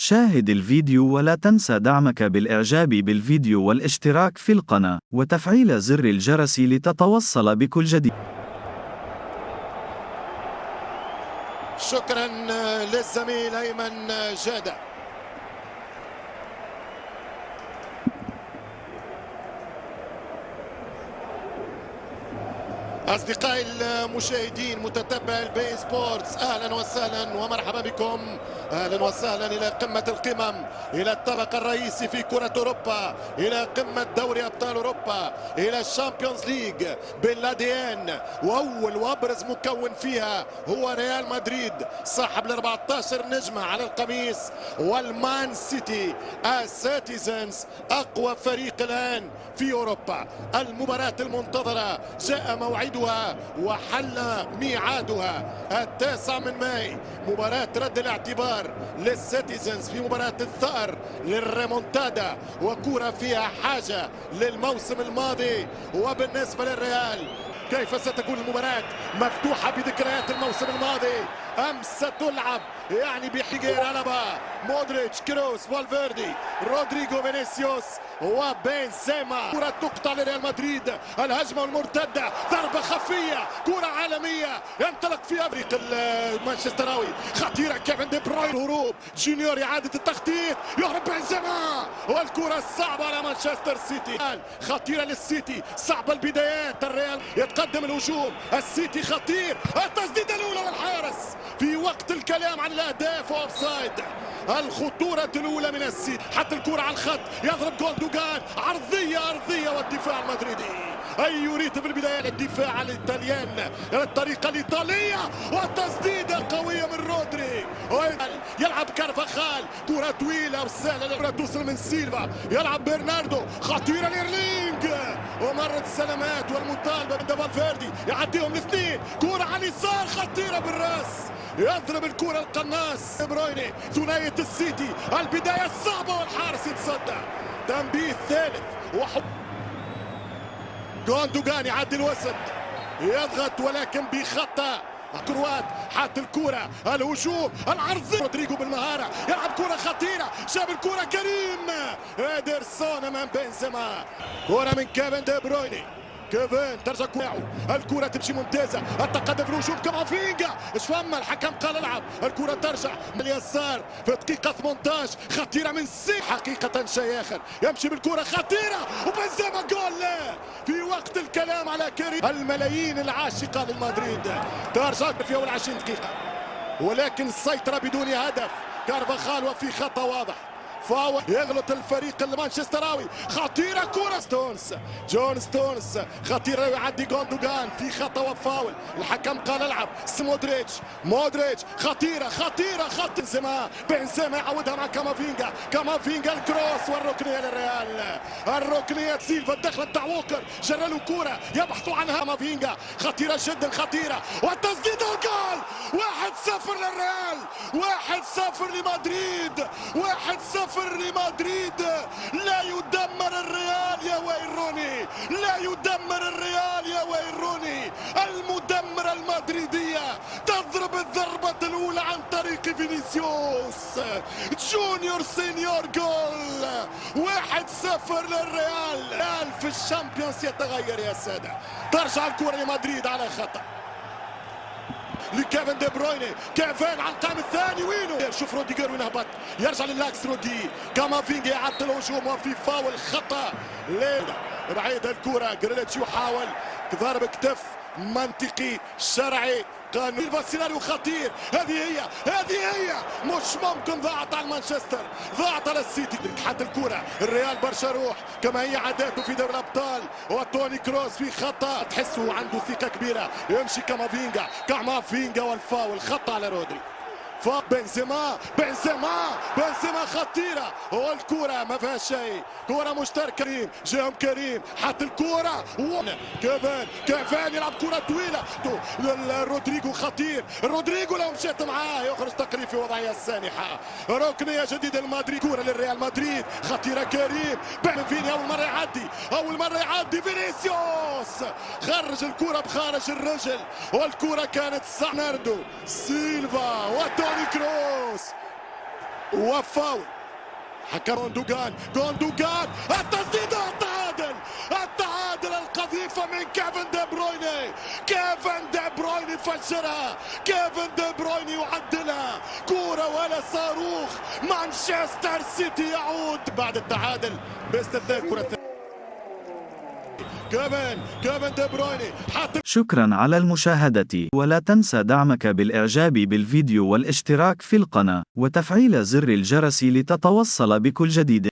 شاهد الفيديو ولا تنسى دعمك بالإعجاب بالفيديو والاشتراك في القناة وتفعيل زر الجرس لتتوصل بكل جديد. شكرا للزميل أيمن جادة. أصدقائي المشاهدين متتبع البي سبورتس، أهلا وسهلا ومرحبا بكم، أهلا وسهلا إلى قمة القمم، إلى الطبق الرئيسي في كرة أوروبا، إلى قمة دوري أبطال أوروبا، إلى الشامبيونز ليج بالأديان، وأول وأبرز مكون فيها هو ريال مدريد صاحب ال 14 نجمة على القميص، والمان سيتي السيتيزنز أقوى فريق الآن في أوروبا. المباراة المنتظرة جاء موعدها وحل ميعادها 9 من ماي، مباراة رد الاعتبار للسيتيزنز في مباراة الثأر للريمونتادا، وكرة فيها حاجة للموسم الماضي. وبالنسبة للريال كيف ستكون المباراة؟ مفتوحة بذكريات الموسم الماضي أم ستلعب يعني بحجير ألابا، مودريتش، كروس، فالفيردي، رودريغو، فينيسيوس وبنزيما. كرة تقطع لريال مدريد، الهجمة المرتدة، ضربة خفية، كرة عالمية ينطلق فيها فريق المانشستراوي، خطيرة كيفن دي بروين، هروب جونيور، إعادة التخطيط، يهرب بنزيما، والكرة الصعبة على مانشستر سيتي، خطيرة للسيتي، صعبة البدايات، الريال يتقدم الهجوم، السيتي خطير، التسديدة الأولى والحارس في وقت الكلام عن الأهداف وأوفسايد. الخطورة الأولى من السيتي، حتى الكرة على الخط، يضرب جوندوجان، عرضية والدفاع المدريدي أي يريد في البداية الدفاع الإيطاليان الطريقة الإيطالية، وتسديدة قوية من رودري، يلعب كارفاخال، كرة طويلة وسهلة، الكرة توصل من سيلفا، يلعب برناردو، خطيرة ليرلينج، ومرت السلامات والمطالبة من فالفيردي، يعديهم الاثنين، كرة على اليسار خطيرة بالراس، يضرب الكرة القناص دي بروين، ثنائية السيتي، البداية الصعبة والحارس يتصدى، تنبيه ثالث جوندوجان يعدي الوسط، يضغط ولكن بخطأ، كروات حات الكرة، الهجوم، العرض، رودريغو بالمهارة، يلعب كرة خطيرة، جاب الكرة كريم، إيدرسون أمام بنزيما، كرة من كيفن دي بروين، كيفن ترجع الكرة تمشي ممتازة، التقدم في الهجوم كامافينجا، ايش فما الحكم قال العب، الكرة ترجع من اليسار في دقيقة 18، خطيرة من سي، حقيقة شيء آخر، يمشي بالكرة خطيرة وبنزيما جول في وقت الكلام على كريم. الملايين العاشقة للمدريد ترجع في أول 20 دقيقة، ولكن السيطرة بدون هدف، كارفاخال وفي خطأ واضح، فاول يغلط الفريق المانشستراوي، خطيرة كرة جون ستونز خطيرة، يعدي جوندوجان في خطأ وفاول، الحكم قال العب، مودريتش خطيرة بنزيما يعودها مع كامافينجا الكروس والركنية للريال، الركنية سيلفا دخلت تاع ووكر، جرى له كرة يبحثوا عنها، كامافينجا خطيرة جدا، والتسديدة وجول، 1-0 للريال، 1-0 لمدريد، 1-0 لمدريد. لا يدمر الريال يا ويل روني، لا يدمر الريال يا ويل روني، المدمرة المدريدية تضرب الضربة الأولى عن طريق فينيسيوس جونيور سينيور، جول 1-0 للريال. في الشامبيونز يتغير يا سادة، ترجع الكرة لمدريد على خطأ لكيفن دي بروين، كيفن على القائم الثاني، وينه؟ شوف روديجر وين هبط، يرجع للاكس، كامافينجا يعطل الهجوم وفي فاول خطا بعيد الكره، جريليتش يحاول ضرب كتف منطقي شرعي قانوني، سيناريو خطير، هذه هي مش ممكن، ضاعت على مانشستر، ضاعت على السيتي، حتى الكرة الريال برشا روح كما هي عاداته في دوري الابطال، وتوني كروس في خطأ، تحسه عنده ثقة كبيرة، يمشي كامافينجا والفاول، خطأ على رودري، بنزيما خطيرة، والكرة ما فيها شيء، كرة مشتركة، جاهم كريم حتى الكرة، كيفن يلعب كرة طويلة، رودريغو خطير، رودريغو لو مشيت معاه يخرج تقريبا في وضعية سانحة، ركنية جديدة لمدريد، كرة للريال مدريد، خطيرة كريم، فيني أول مرة يعدي فينيسيوس، خرج الكرة بخارج الرجل، والكرة كانت برناردو سيلفا وتوني كروس، وفاول. حكم جوندوجان التسديدة، التعادل القذيفة من كيفن دي برويني. كيفن دي برويني فجرها، كيفن دي برويني يعدلها، كورة ولا صاروخ. مانشستر سيتي يعود بعد التعادل باستثناء كرة كيفن دي برويني. شكرا على المشاهدة، ولا تنسى دعمك بالإعجاب بالفيديو والاشتراك في القناة وتفعيل زر الجرس لتتوصل بكل جديد.